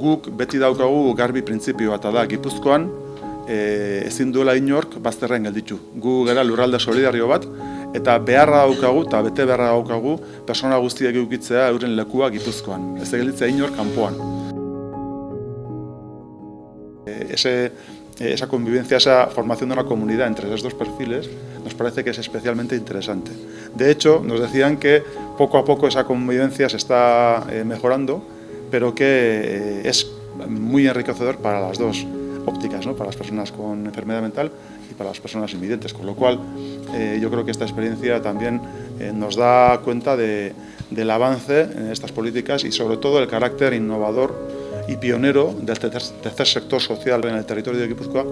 guk beti daukagu garbi printzipio bat da Gipuzkoan ezin duela inork bazterrean gelditu. Gu gara lurralde solidario bat eta beharra daukagu eta bete beharra daukagu persona guztiak edukitzea euren lekua Gipuzkoan. Ez gelditzea inor kanpoan. Esa convivencia, esa formación de una comunidad entre esos dos perfiles nos parece que es especialmente interesante. De hecho, nos decían que poco a poco esa convivencia se está mejorando, pero que es muy enriquecedor para las dos ópticas, ¿no? Para las personas con enfermedad mental y para las personas invidentes, con lo cual yo creo que esta experiencia también nos da cuenta del avance en estas políticas y sobre todo el carácter innovador y pionero del tercer sector social en el territorio de Guipúzcoa.